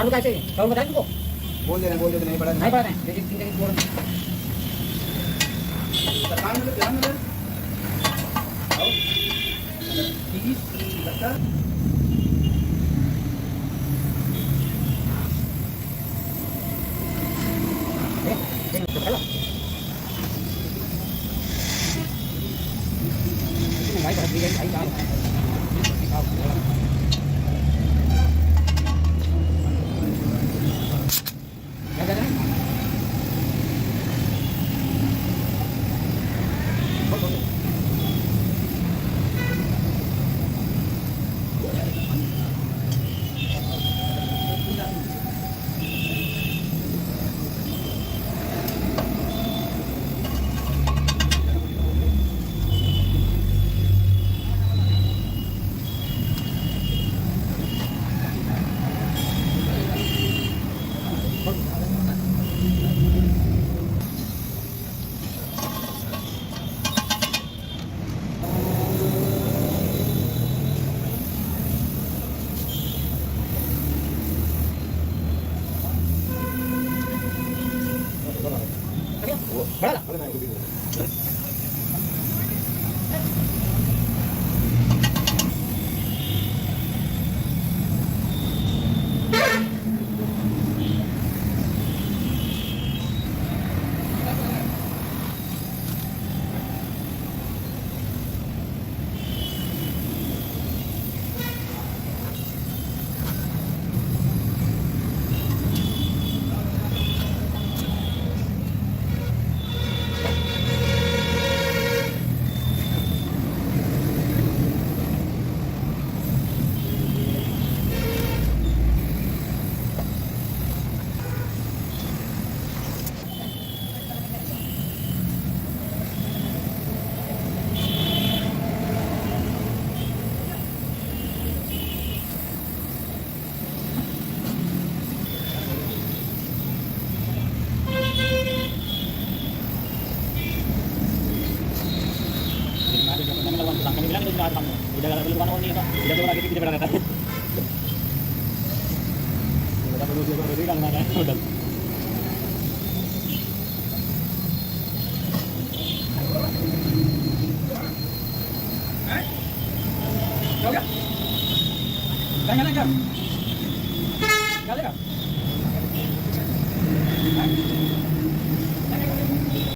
आलू कैसे चावल बताएं तुमको? बोल देना नहीं पड़ा नहीं लेकिन 3 जगह बोल ध्यान में आओ 30 70 भाई बहुत भी भाई क्या udah kalau belum ini apa udah berapa lagi kita berangkat udah perlu dia baru kan mana udah jangan